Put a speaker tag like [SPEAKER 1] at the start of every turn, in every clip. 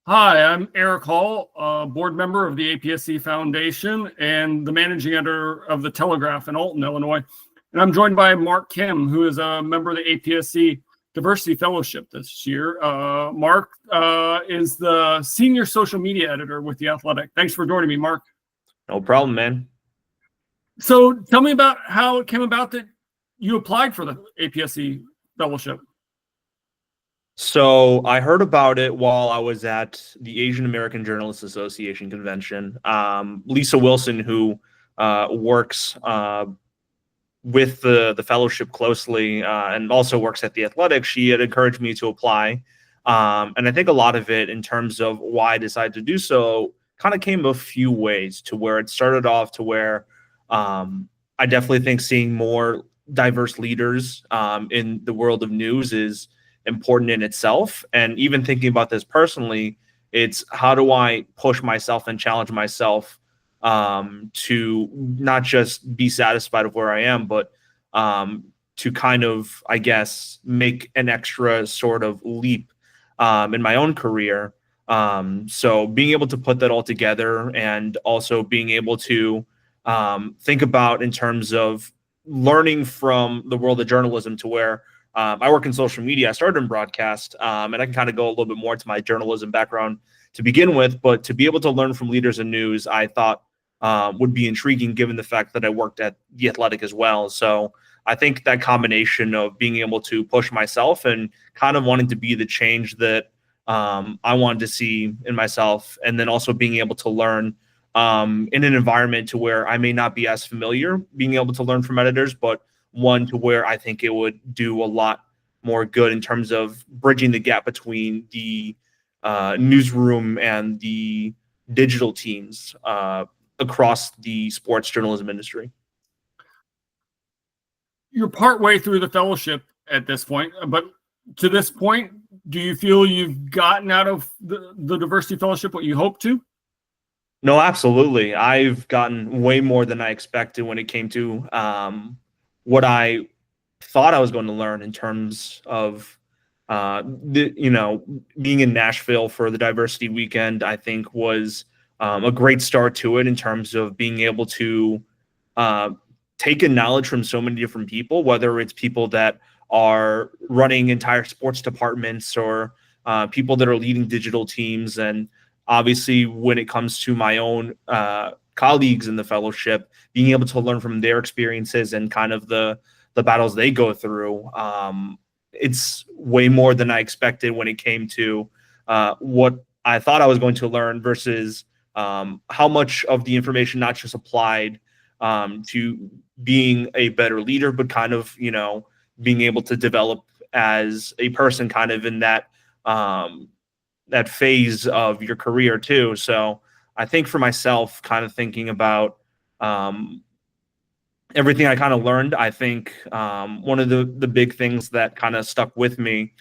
[SPEAKER 1] Hi, I'm Erik Hall, board member of the APSE Foundation and the managing editor of the Telegraph in Alton, Illinois. And I'm joined by Mark Kim, who is a member of the APSE Diversity Fellowship this year. Mark is the senior social media editor with The Athletic. Thanks for joining me, Mark.
[SPEAKER 2] No problem, man.
[SPEAKER 1] So tell me about how it came about that you applied for the APSE Fellowship.
[SPEAKER 2] So I heard about it while I was at the Asian American Journalists Association convention. Lisa Wilson, who works with the fellowship closely and also works at The Athletic, she had encouraged me to apply. And I think a lot of it, in terms of why I decided to do so, kind of came a few ways. To where it started off to where I definitely think seeing more diverse leaders in the world of news is important in itself. And even thinking about this personally, it's how do I push myself and challenge myself to not just be satisfied with where I am, but to kind of, I guess, make an extra sort of leap in my own career. So being able to put that all together, and also being able to think about in terms of learning from the world of journalism, to where I work in social media. I started in broadcast, and I can kind of go a little bit more into my journalism background to begin with. But to be able to learn from leaders in news, I thought would be intriguing, given the fact that I worked at The Athletic as well. So I think that combination of being able to push myself and kind of wanting to be the change that I wanted to see in myself, and then also being able to learn in an environment to where I may not be as familiar, being able to learn from editors, but one to where I think it would do a lot more good in terms of bridging the gap between the newsroom and the digital teams across the sports journalism industry.
[SPEAKER 1] You're partway through the fellowship at this point, but to this point, do you feel you've gotten out of the Diversity Fellowship what you hoped to?
[SPEAKER 2] No, absolutely. I've gotten way more than I expected when it came to what I thought I was going to learn in terms of being in Nashville for the diversity weekend. I think was a great start to it, in terms of being able to take in knowledge from so many different people, whether it's people that are running entire sports departments, or people that are leading digital teams. And obviously, when it comes to my own colleagues in the fellowship, being able to learn from their experiences and kind of the battles they go through, it's way more than I expected when it came to what I thought I was going to learn, versus how much of the information not just applied to being a better leader, but kind of, being able to develop as a person, kind of in that that phase of your career too. So I think for myself, kind of thinking about everything I kind of learned, I think one of the big things that kind of stuck with me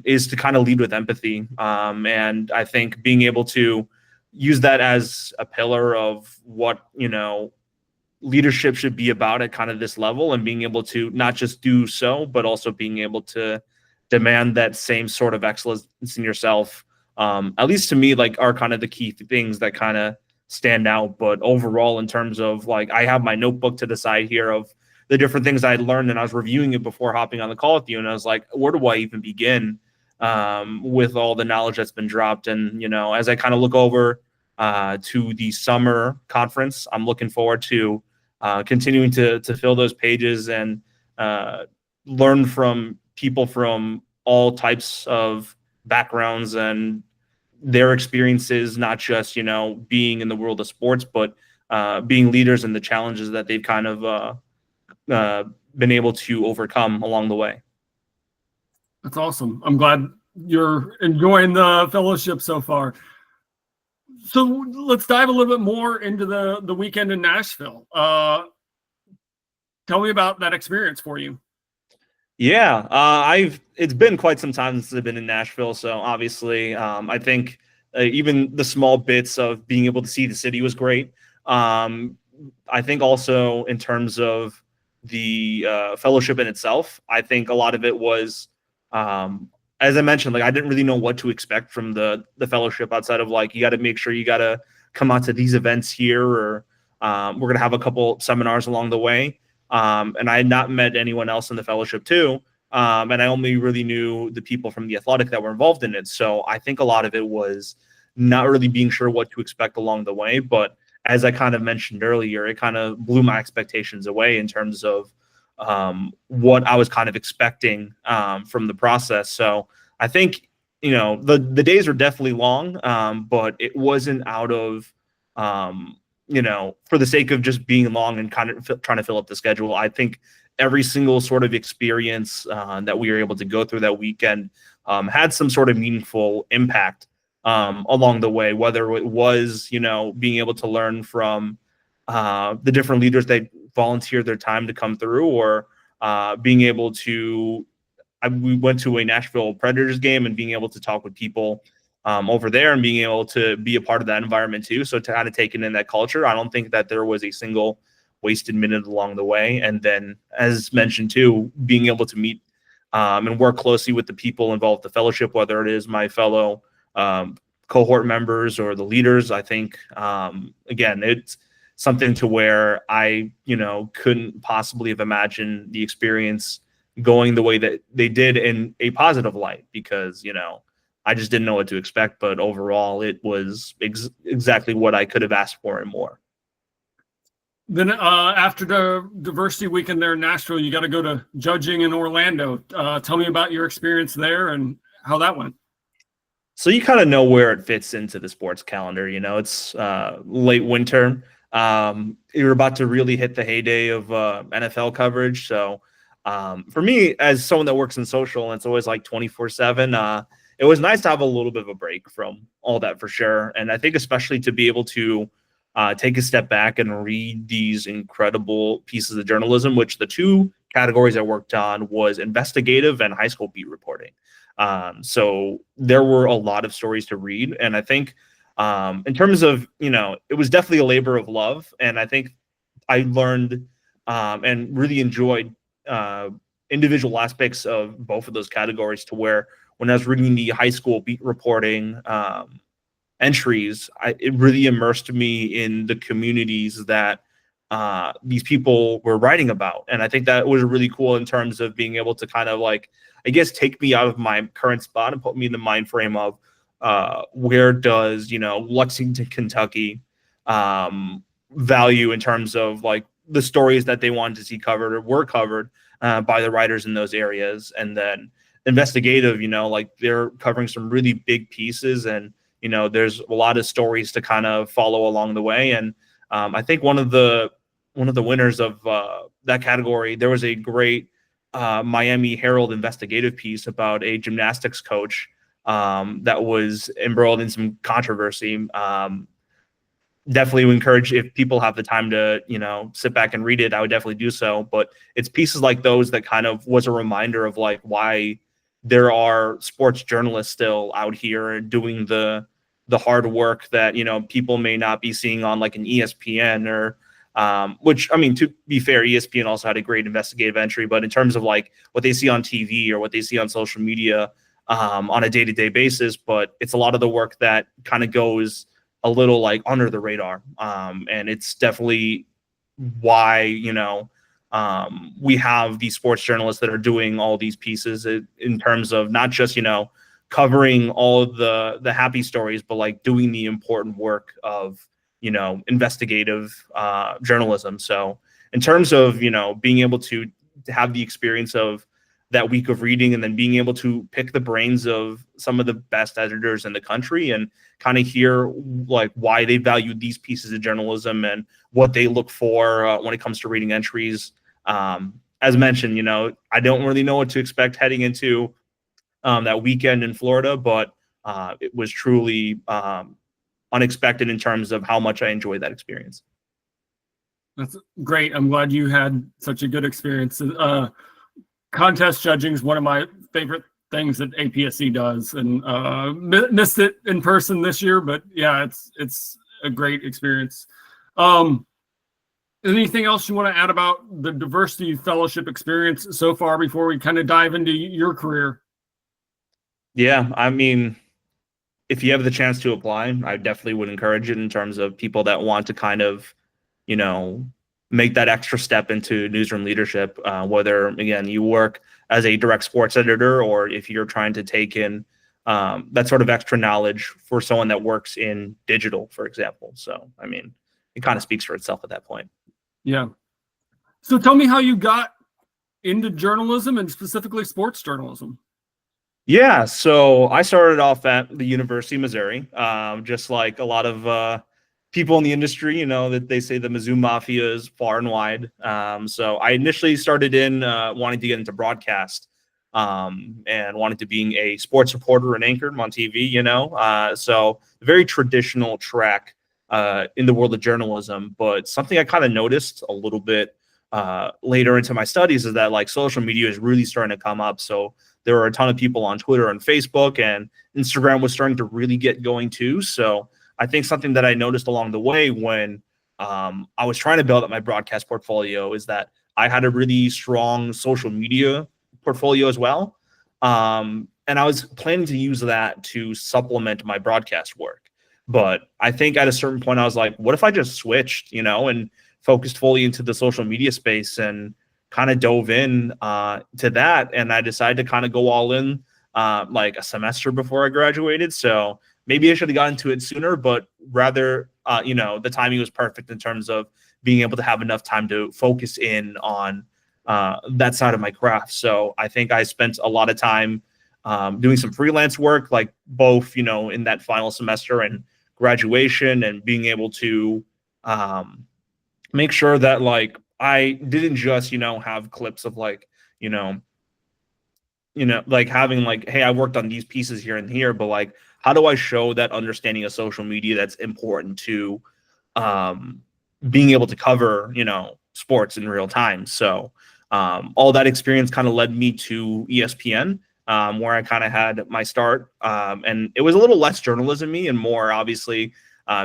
[SPEAKER 2] is to kind of lead with empathy. And I think being able to use that as a pillar of what, leadership should be about at kind of this level, and being able to not just do so, but also being able to demand that same sort of excellence in yourself. At least to me, like, are kind of the key things that kind of stand out. But overall, in terms of, like, I have my notebook to the side here of the different things I had learned, and I was reviewing it before hopping on the call with you, and I was like, where do I even begin with all the knowledge that's been dropped? And, as I kind of look over to the summer conference, I'm looking forward to continuing to fill those pages and learn from people from all types of backgrounds and their experiences, not just, being in the world of sports, but being leaders and the challenges that they've kind of been able to overcome along the way.
[SPEAKER 1] That's awesome. I'm glad you're enjoying the fellowship so far. So let's dive a little bit more into the weekend in Nashville. Tell me about that experience for you.
[SPEAKER 2] Yeah, it's been quite some time since I've been in Nashville. So obviously, I think even the small bits of being able to see the city was great. I think also in terms of the fellowship in itself, I think a lot of it was as I mentioned, like I didn't really know what to expect from the fellowship outside of like you got to make sure you got to come out to these events here, or we're gonna have a couple seminars along the way. And I had not met anyone else in the fellowship too, and I only really knew the people from the athletic that were involved in it. So I think a lot of it was not really being sure what to expect along the way. But as I kind of mentioned earlier, it kind of blew my expectations away in terms of what I was kind of expecting from the process. So I think, you know, the days were definitely long, but it wasn't out of, you know, for the sake of just being long and kind of trying to fill up the schedule. I think every single sort of experience that we were able to go through that weekend had some sort of meaningful impact along the way, whether it was, you know, being able to learn from the different leaders that volunteered their time to come through, or being able to, we went to a Nashville Predators game and being able to talk with people over there and being able to be a part of that environment too. So to kind of taking in that culture, I don't think that there was a single wasted minute along the way. And then, as mentioned too, being able to meet and work closely with the people involved in the fellowship, whether it is my fellow cohort members or the leaders. I think, again, it's something to where I, you know, couldn't possibly have imagined the experience going the way that they did in a positive light, because, you know, I just didn't know what to expect. But overall, it was exactly what I could have asked for and more.
[SPEAKER 1] Then after the diversity weekend there in Nashville, you got to go to judging in Orlando. Tell me about your experience there and how that went.
[SPEAKER 2] So you kind of know where it fits into the sports calendar. You know, it's late winter. You're about to really hit the heyday of NFL coverage. So for me, as someone that works in social, and it's always like 24/7, it was nice to have a little bit of a break from all that for sure. And I think especially to be able to take a step back and read these incredible pieces of journalism, which the two categories I worked on was investigative and high school beat reporting. So there were a lot of stories to read. And I think in terms of, you know, it was definitely a labor of love. And I think I learned and really enjoyed individual aspects of both of those categories, to where when I was reading the high school beat reporting entries, it really immersed me in the communities that these people were writing about. And I think that was really cool in terms of being able to kind of like, I guess, take me out of my current spot and put me in the mind frame of where does, you know, Lexington, Kentucky value in terms of like the stories that they wanted to see covered or were covered by the writers in those areas. And then investigative, you know, like they're covering some really big pieces, and, you know, there's a lot of stories to kind of follow along the way. And I think one of the winners of that category, there was a great Miami Herald investigative piece about a gymnastics coach that was embroiled in some controversy. Definitely would encourage, if people have the time to, you know, sit back and read it, I would definitely do so. But it's pieces like those that kind of was a reminder of like why there are sports journalists still out here doing the hard work that, you know, people may not be seeing on like an ESPN or which, I mean, to be fair, ESPN also had a great investigative entry, but in terms of like what they see on TV or what they see on social media on a day-to-day basis, but it's a lot of the work that kind of goes a little like under the radar. And it's definitely why, you know, we have these sports journalists that are doing all these pieces in terms of not just, you know, covering all of the happy stories, but like doing the important work of, you know, investigative journalism. So in terms of, you know, being able to have the experience of that week of reading, and then being able to pick the brains of some of the best editors in the country and kind of hear like why they value these pieces of journalism and what they look for when it comes to reading entries. As mentioned, you know, I don't really know what to expect heading into that weekend in Florida, but it was truly unexpected in terms of how much I enjoyed that experience.
[SPEAKER 1] That's great. I'm glad you had such a good experience. Contest judging is one of my favorite things that APSE does, and missed it in person this year, but yeah, it's a great experience. Anything else you want to add about the Diversity Fellowship experience so far before we kind of dive into your career?
[SPEAKER 2] Yeah, I mean, if you have the chance to apply, I definitely would encourage it in terms of people that want to kind of, you know, make that extra step into newsroom leadership, whether, again, you work as a direct sports editor or if you're trying to take in that sort of extra knowledge for someone that works in digital, for example. So, I mean, it kind of speaks for itself at that point.
[SPEAKER 1] Yeah. So tell me how you got into journalism and specifically sports journalism.
[SPEAKER 2] Yeah, so I started off at the University of Missouri, just like a lot of people in the industry, you know, that they say the Mizzou Mafia is far and wide. So I initially started in wanting to get into broadcast and wanted to being a sports reporter and anchor on TV, you know. So very traditional track in the world of journalism, but something I kind of noticed a little bit later into my studies is that like social media is really starting to come up. So there were a ton of people on Twitter and Facebook, and Instagram was starting to really get going too. So I think something that I noticed along the way when I was trying to build up my broadcast portfolio is that I had a really strong social media portfolio as well. And I was planning to use that to supplement my broadcast work. But I think at a certain point, I was like, what if I just switched, you know, and focused fully into the social media space and kind of dove in to that. And I decided to kind of go all in like a semester before I graduated. So maybe I should have gotten to it sooner, but rather, you know, the timing was perfect in terms of being able to have enough time to focus in on that side of my craft. So I think I spent a lot of time doing some freelance work, like both, you know, in that final semester and graduation, and being able to make sure that like I didn't just, you know, have clips of like, you know, like having like, hey, I worked on these pieces here and here, but like, how do I show that understanding of social media that's important to being able to cover, you know, sports in real time? So all that experience kind of led me to ESPN, where I kind of had my start. And it was a little less journalism-y and more obviously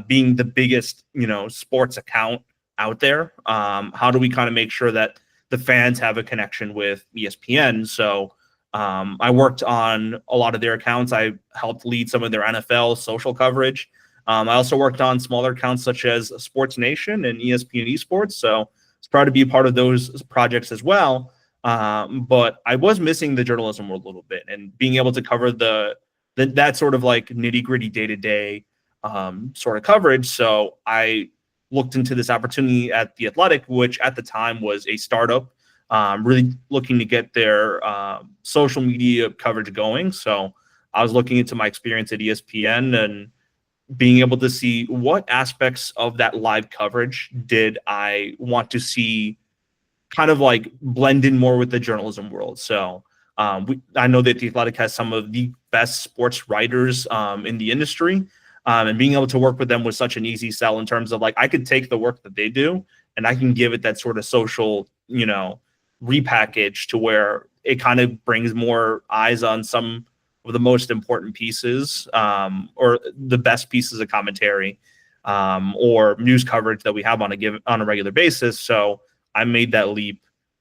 [SPEAKER 2] being the biggest, you know, sports account out there. How do we kind of make sure that the fans have a connection with ESPN? So I worked on a lot of their accounts. I helped lead some of their NFL social coverage. I also worked on smaller accounts such as Sports Nation and ESPN Esports. So it's proud to be a part of those projects as well. But I was missing the journalism world a little bit, and being able to cover that sort of like nitty gritty day to day sort of coverage. So I looked into this opportunity at The Athletic, which at the time was a startup, really looking to get their social media coverage going. So I was looking into my experience at ESPN and being able to see what aspects of that live coverage did I want to see kind of like blend in more with the journalism world. So I know that The Athletic has some of the best sports writers in the industry. And being able to work with them was such an easy sell in terms of like, I could take the work that they do and I can give it that sort of social, you know, repackage to where it kind of brings more eyes on some of the most important pieces or the best pieces of commentary or news coverage that we have on a regular basis. So I made that leap.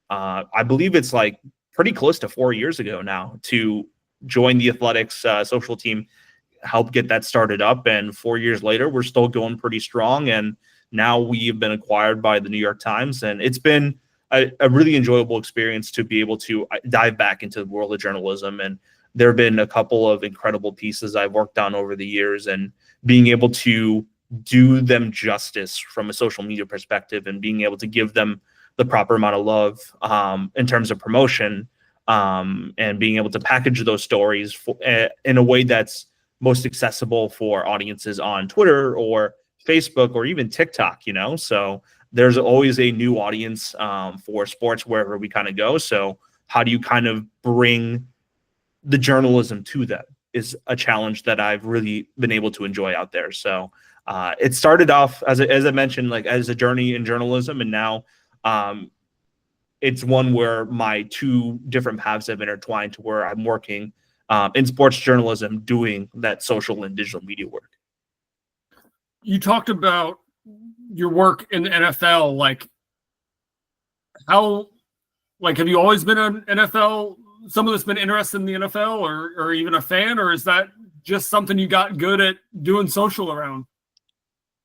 [SPEAKER 2] I believe it's like pretty close to 4 years ago now to join the Athletics social team, help get that started up. And 4 years later, we're still going pretty strong. And now we've been acquired by the New York Times. And it's been a really enjoyable experience to be able to dive back into the world of journalism. And there have been a couple of incredible pieces I've worked on over the years, and being able to do them justice from a social media perspective and being able to give them the proper amount of love in terms of promotion and being able to package those stories in a way that's most accessible for audiences on Twitter or Facebook or even TikTok, you know? So there's always a new audience for sports wherever we kind of go. So how do you kind of bring the journalism to that is a challenge that I've really been able to enjoy out there. So it started off as I mentioned, like as a journey in journalism, and now it's one where my two different paths have intertwined to where I'm working in sports journalism, doing that social and digital media work.
[SPEAKER 1] You talked about your work in the NFL. Like, how, like, have you always been an NFL someone that's been interested in the NFL or even a fan, or is that just something you got good at doing social around?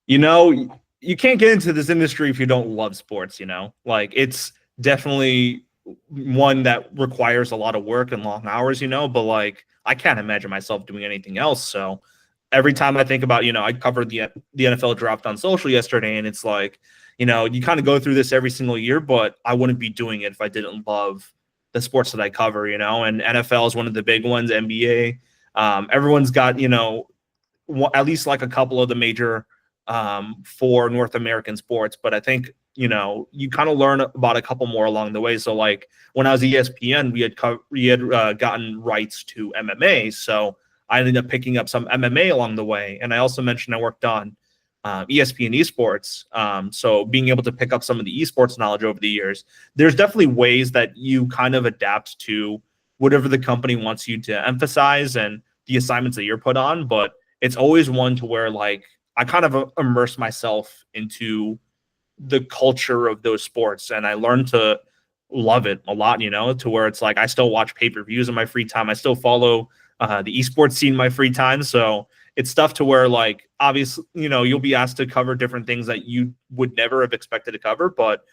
[SPEAKER 2] You know, you can't get into this industry if you don't love sports, you know? Like, it's definitely one that requires a lot of work and long hours, you know, but like I can't imagine myself doing anything else. So every time I think about, you know, I covered the NFL draft on social yesterday, and it's like, you know, you kind of go through this every single year, but I wouldn't be doing it if I didn't love the sports that I cover, you know, and NFL is one of the big ones, NBA. Everyone's got, you know, at least like a couple of the major for North American sports, but I think, you know, you kind of learn about a couple more along the way. So like when I was at ESPN, we had gotten rights to MMA, so I ended up picking up some MMA along the way. And I also mentioned I worked on ESPN esports, so being able to pick up some of the esports knowledge over the years. There's definitely ways that you kind of adapt to whatever the company wants you to emphasize and the assignments that you're put on, but it's always one to where like I kind of immerse myself into the culture of those sports, and I learned to love it a lot, you know, to where it's like I still watch pay-per-views in my free time. I still follow the esports scene in my free time. So it's stuff to where like obviously, you know, you'll be asked to cover different things that you would never have expected to cover, but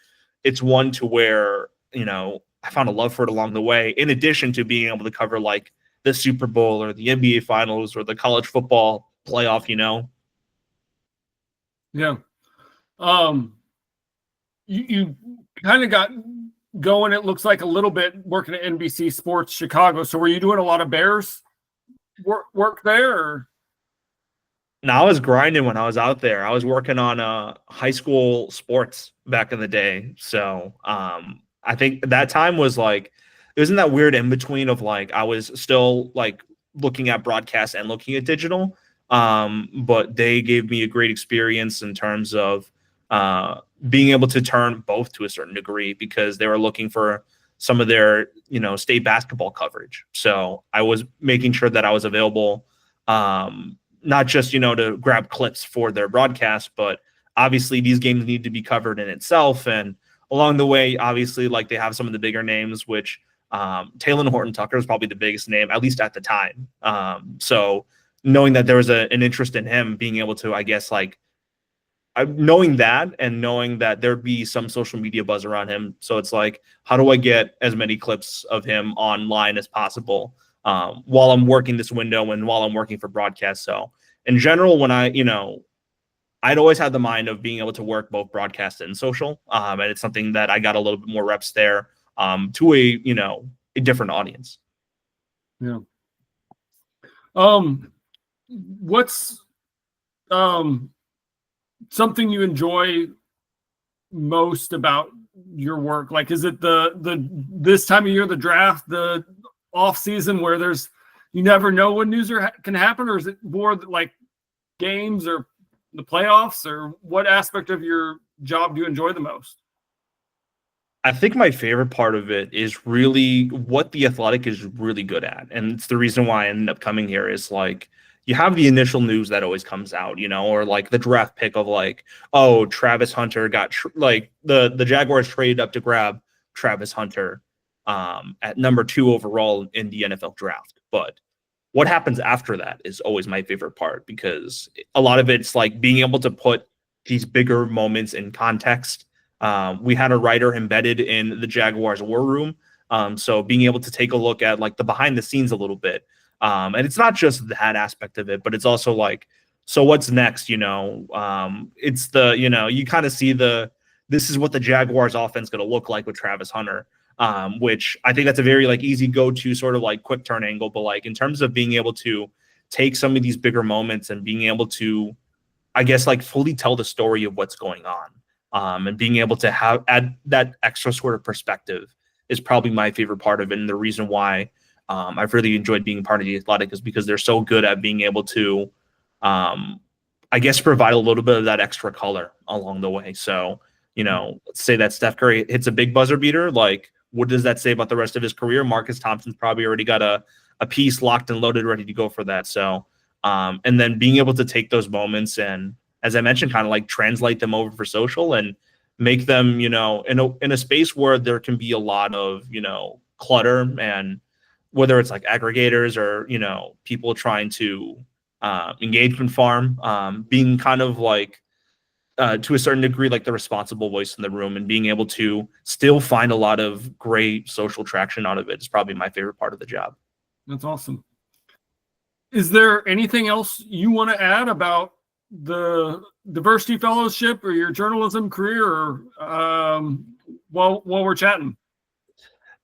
[SPEAKER 2] it's one to where, you know, I found a love for it along the way, in addition to being able to cover like the Super Bowl or the NBA finals or the college football playoff, you know.
[SPEAKER 1] Yeah. You kind of got going, it looks like, a little bit working at NBC Sports Chicago. So were you doing a lot of Bears work there? Or?
[SPEAKER 2] No, I was grinding when I was out there. I was working on high school sports back in the day. So I think that time was like, it was in that weird in between of like, I was still like looking at broadcast and looking at digital. But they gave me a great experience in terms of being able to turn both to a certain degree, because they were looking for some of their, you know, state basketball coverage. So I was making sure that I was available, not just, you know, to grab clips for their broadcast, but obviously these games need to be covered in itself. And along the way, obviously, like they have some of the bigger names, which Taylor Horton Tucker is probably the biggest name, at least at the time. So knowing that there was an interest in him, being able to, I guess, like, knowing that and knowing that there'd be some social media buzz around him. So it's like, how do I get as many clips of him online as possible while I'm working this window and while I'm working for broadcast? So in general, when I'd always had the mind of being able to work both broadcast and social. And it's something that I got a little bit more reps there to a different audience.
[SPEAKER 1] Yeah. What's something you enjoy most about your work? Like, is it the this time of year, the draft, the off season, where you never know when news can happen, or is it more like games or the playoffs, or what aspect of your job do you enjoy the most?
[SPEAKER 2] I think my favorite part of it is really what the Athletic is really good at. And it's the reason why I ended up coming here is like, you have the initial news that always comes out, you know, or like the draft pick of like, oh, Travis Hunter got like the Jaguars traded up to grab Travis Hunter at number 2 overall in the NFL draft. But what happens after that is always my favorite part, because a lot of it's like being able to put these bigger moments in context. We had a writer embedded in the Jaguars war room. So being able to take a look at like the behind the scenes a little bit. And it's not just that aspect of it, but it's also like, so what's next? You know, it's the, you know, you kind of see this is what the Jaguars offense going to look like with Travis Hunter, which I think that's a very like easy go-to sort of like quick turn angle. But like in terms of being able to take some of these bigger moments and being able to, I guess, like fully tell the story of what's going on, and being able to add that extra sort of perspective is probably my favorite part of it. And the reason why I've really enjoyed being part of the Athletic is because they're so good at being able to, I guess, provide a little bit of that extra color along the way. So, you know, let's say that Steph Curry hits a big buzzer beater. Like, what does that say about the rest of his career? Marcus Thompson's probably already got a piece locked and loaded, ready to go for that. So, and then being able to take those moments and, as I mentioned, kind of like translate them over for social and make them, you know, in a space where there can be a lot of, you know, clutter and whether it's like aggregators or, people trying to engagement farm, being kind of like, to a certain degree, like the responsible voice in the room, and being able to still find a lot of great social traction out of it is probably my favorite part of the job.
[SPEAKER 1] That's awesome. Is there anything else you want to add about the Diversity Fellowship or your journalism career, or while we're chatting?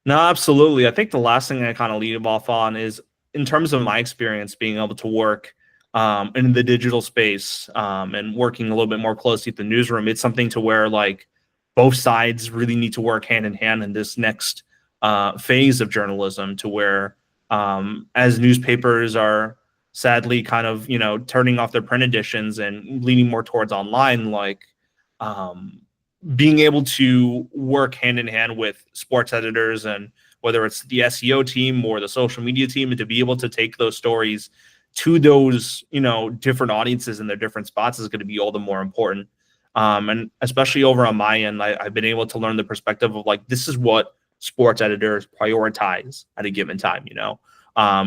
[SPEAKER 2] No, absolutely. I think the last thing I kind of lead off on is, in terms of my experience being able to work in the digital space, and working a little bit more closely at the newsroom, it's something to where like both sides really need to work hand in hand in this next phase of journalism, to where as newspapers are sadly kind of, turning off their print editions and leaning more towards online, like being able to work hand in hand with sports editors, and whether it's the SEO team or the social media team, and to be able to take those stories to those, different audiences in their different spots is going to be all the more important. And especially over on my end, I've been able to learn the perspective of like, this is what sports editors prioritize at a given time,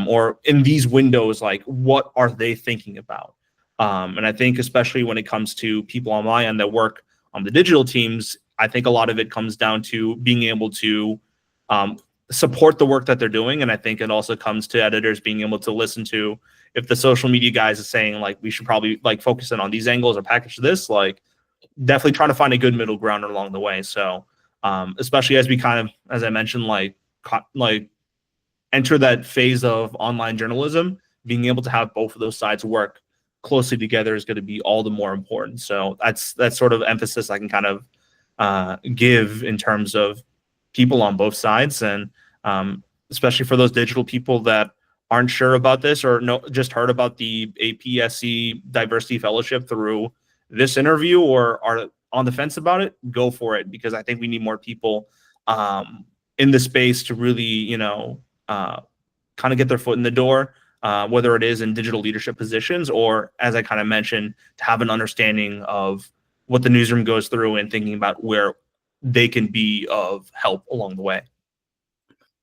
[SPEAKER 2] or in these windows, like what are they thinking about? And I think especially when it comes to people on my end that work on the digital teams, I think a lot of it comes down to being able to support the work that they're doing. And I think it also comes to editors being able to listen to, if the social media guys are saying like, we should probably like focus in on these angles or package this, like definitely trying to find a good middle ground along the way. So especially as we kind of, as I mentioned, like enter that phase of online journalism, being able to have both of those sides work closely together is going to be all the more important. So that's sort of emphasis I can kind of give in terms of people on both sides. And especially for those digital people that aren't sure about this, or just heard about the APSE Diversity Fellowship through this interview, or are on the fence about it, go for it, because I think we need more people in the space to really, kind of get their foot in the door, whether it is in digital leadership positions, or, as I kind of mentioned, to have an understanding of what the newsroom goes through and thinking about where they can be of help along the way.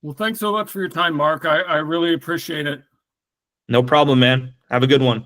[SPEAKER 1] Well, thanks so much for your time, Mark. I really appreciate it.
[SPEAKER 2] No problem, man. Have a good one.